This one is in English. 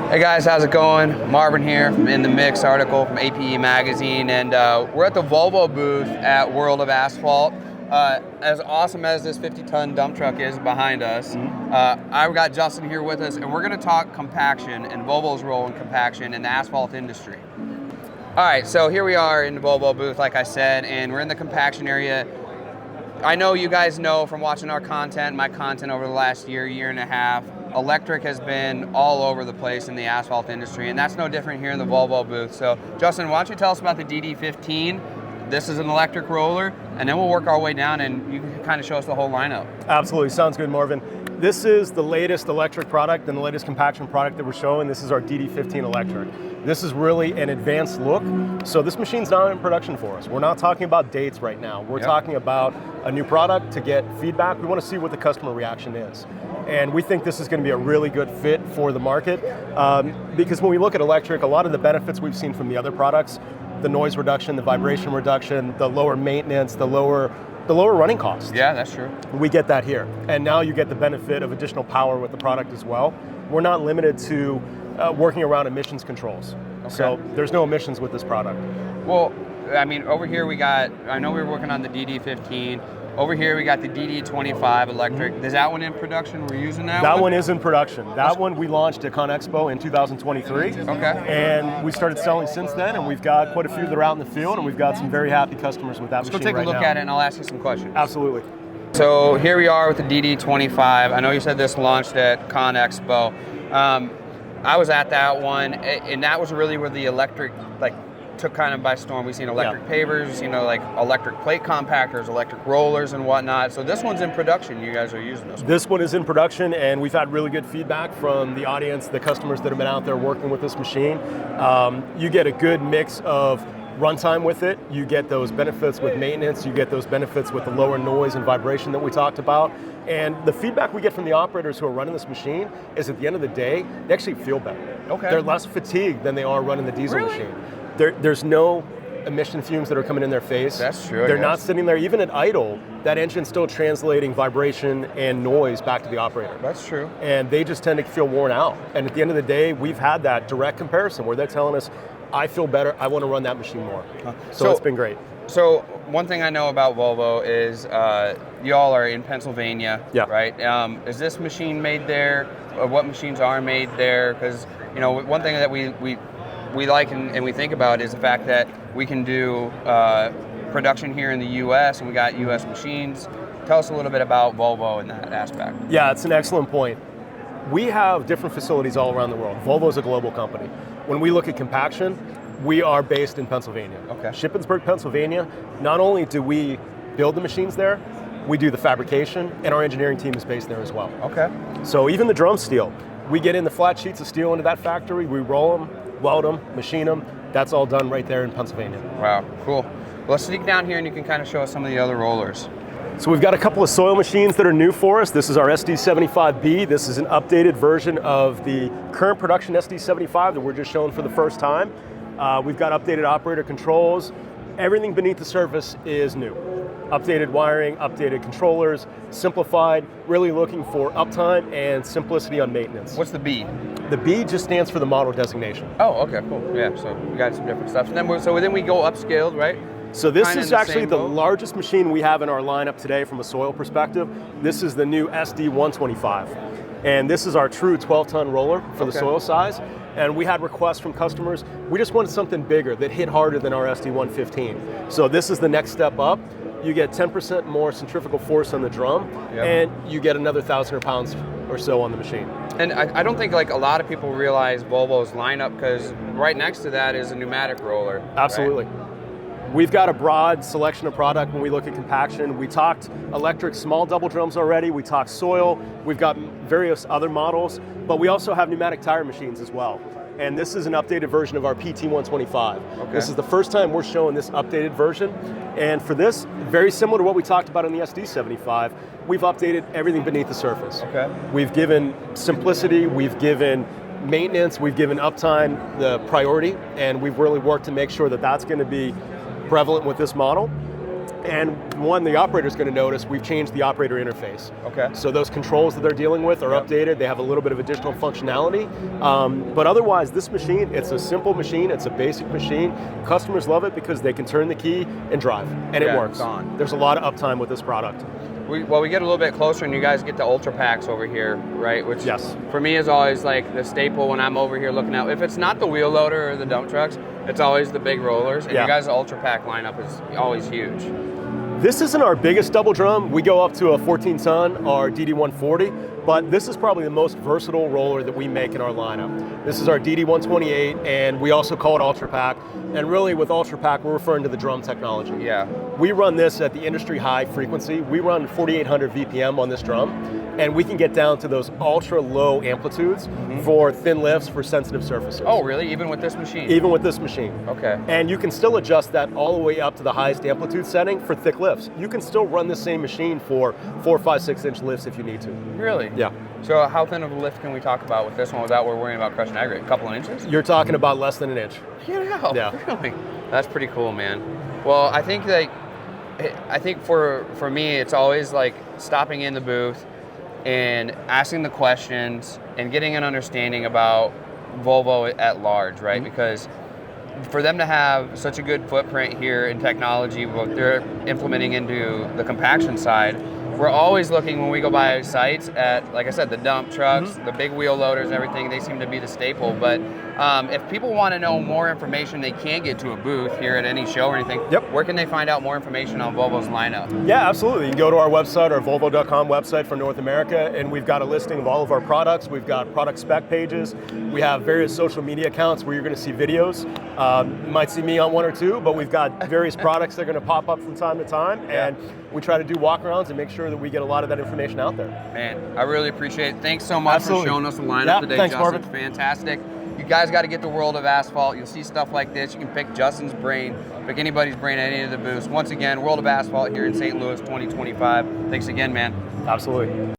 Hey guys, how's it going? Marvin here from In the Mix article from APE Magazine, and we're at the Volvo booth at World of Asphalt. As awesome as this 50-ton dump truck is behind us, I've got Justin here with us, and we're going to talk compaction and Volvo's role in compaction in the asphalt industry. All right, so here we are in the Volvo booth, like I said, and we're in the compaction area. I know you guys know from watching our content, my content over the last year and a half, electric has been all over the place in the asphalt industry, and that's no different here in the Volvo booth. So, Justin, why don't you tell us about the DD15? This is an electric roller, and then we'll work our way down and you can kind of show us the whole lineup. Absolutely, sounds good, Marvin. This is the latest electric product and the latest compaction product that we're showing. This is our DD15 electric. This is really an advanced look. So this machine's not in production for us. We're not talking about dates right now. We're talking about a new product to get feedback. We want to see what the customer reaction is. And we think this is going to be a really good fit for the market because when we look at electric, a lot of the benefits we've seen from the other products, the noise reduction, the vibration reduction, the lower maintenance, the lower running costs. Yeah, that's true. We get that here. And now you get the benefit of additional power with the product as well. We're not limited to working around emissions controls. Okay. So there's no emissions with this product. Well, I mean, over here we got, I know we were working on the DD15. Over here we got the DD25 electric. Is that one in production? We're using that one? That one is in production. That one we launched at ConExpo in 2023. Okay. And we started selling since then, and we've got quite a few that are out in the field, and we've got some very happy customers with that machine right now. Let's go take a look at it, and I'll ask you some questions. Absolutely. So here we are with the DD25. I know you said this launched at ConExpo. I was at that one, and that was really where the electric took kind of by storm. We've seen electric pavers, we've seen electric plate compactors, electric rollers and whatnot. So this one's in production. You guys are using this one. This one is in production, and we've had really good feedback from the audience, the customers that have been out there working with this machine. You get a good mix of runtime with it. You get those benefits with maintenance. You get those benefits with the lower noise and vibration that we talked about. And the feedback we get from the operators who are running this machine is at the end of the day, they actually feel better. Okay. They're less fatigued than they are running the diesel machine. There's no emission fumes that are coming in their face. That's true. They're not sitting there, even at idle, that engine's still translating vibration and noise back to the operator. That's true. And they just tend to feel worn out. And at the end of the day, we've had that direct comparison where they're telling us, I feel better, I want to run that machine more. So it's been great. So one thing I know about Volvo is y'all are in Pennsylvania, right? Is this machine made there? What machines are made there? Because one thing that we like and we think about is the fact that we can do production here in the U.S. and we got U.S. machines. Tell us a little bit about Volvo in that aspect. Yeah, it's an excellent point. We have different facilities all around the world. Volvo is a global company. When we look at compaction, we are based in Pennsylvania. Okay. Shippensburg, Pennsylvania. Not only do we build the machines there, we do the fabrication, and our engineering team is based there as well. Okay. So even the drum steel, we get in the flat sheets of steel into that factory, we roll them, weld them, machine them. That's all done right there in Pennsylvania. Wow, cool. Well, let's sneak down here and you can kind of show us some of the other rollers. So we've got a couple of soil machines that are new for us. This is our SD75B. This is an updated version of the current production SD75 that we're just showing for the first time. We've got updated operator controls. Everything beneath the surface is new. Updated wiring, updated controllers, simplified, really looking for uptime and simplicity on maintenance. What's the B? The B just stands for the model designation. Oh, okay, cool. Yeah, so we got some different stuff. And then we go upscaled, right? So this is actually the largest machine we have in our lineup today from a soil perspective. This is the new SD125. And this is our true 12-ton roller for the soil size. And we had requests from customers. We just wanted something bigger that hit harder than our SD115. So this is the next step up. You get 10% more centrifugal force on the drum, and you get another 1,000 pounds or so on the machine. And I don't think a lot of people realize Volvo's lineup, because right next to that is a pneumatic roller. Absolutely. Right? We've got a broad selection of product when we look at compaction. We talked electric small double drums already. We talked soil. We've got various other models, but we also have pneumatic tire machines as well. And this is an updated version of our PT125. Okay. This is the first time we're showing this updated version. And for this, very similar to what we talked about in the SD75, we've updated everything beneath the surface. Okay. We've given simplicity, we've given maintenance, we've given uptime the priority, and we've really worked to make sure that that's going to be prevalent with this model. And one the operator's going to notice, we've changed the operator interface. Okay. So those controls that they're dealing with are updated. They have a little bit of additional functionality. But otherwise, this machine, it's a simple machine. It's a basic machine. Customers love it because they can turn the key and drive, and it works. It's on. There's a lot of uptime with this product. We get a little bit closer and you guys get the ultrapacks over here, right? Which for me is always like the staple when I'm over here looking out. If it's not the wheel loader or the dump trucks, it's always the big rollers. And you guys' ultrapack lineup is always huge. This isn't our biggest double drum. We go up to a 14-ton, our DD140, but this is probably the most versatile roller that we make in our lineup. This is our DD128, and we also call it ultrapack. And really, with ultrapack, we're referring to the drum technology. Yeah. We run this at the industry high frequency. We run 4,800 VPM on this drum, and we can get down to those ultra low amplitudes for thin lifts, for sensitive surfaces. Oh, really? Even with this machine? Even with this machine. Okay. And you can still adjust that all the way up to the highest amplitude setting for thick lifts. You can still run the same machine for 4, 5, 6-inch lifts if you need to. Really? Yeah. So how thin of a lift can we talk about with this one without we're worrying about crushing aggregate? A couple of inches? You're talking about less than an inch. Yeah. Really? That's pretty cool, man. Well, I think for me, it's always like stopping in the booth and asking the questions and getting an understanding about Volvo at large, right? Because for them to have such a good footprint here in technology, what they're implementing into the compaction side, we're always looking when we go by sites at, like I said, the dump trucks, the big wheel loaders and everything. They seem to be the staple. But if people want to know more information, they can't get to a booth here at any show or anything. Where can they find out more information on Volvo's lineup? Yeah, absolutely. You can go to our website, our Volvo.com website for North America, and we've got a listing of all of our products. We've got product spec pages. We have various social media accounts where you're going to see videos. You might see me on one or two, but we've got various products that are going to pop up from time to time, and we try to do walkarounds and make sure that we get a lot of that information out there. Man, I really appreciate it. Thanks so much for showing us the lineup today, thanks, Justin. Marvin. It's fantastic. You guys got to get the World of Asphalt. You'll see stuff like this. You can pick Justin's brain, pick anybody's brain at any of the booths. Once again, World of Asphalt here in St. Louis 2025. Thanks again, man. Absolutely.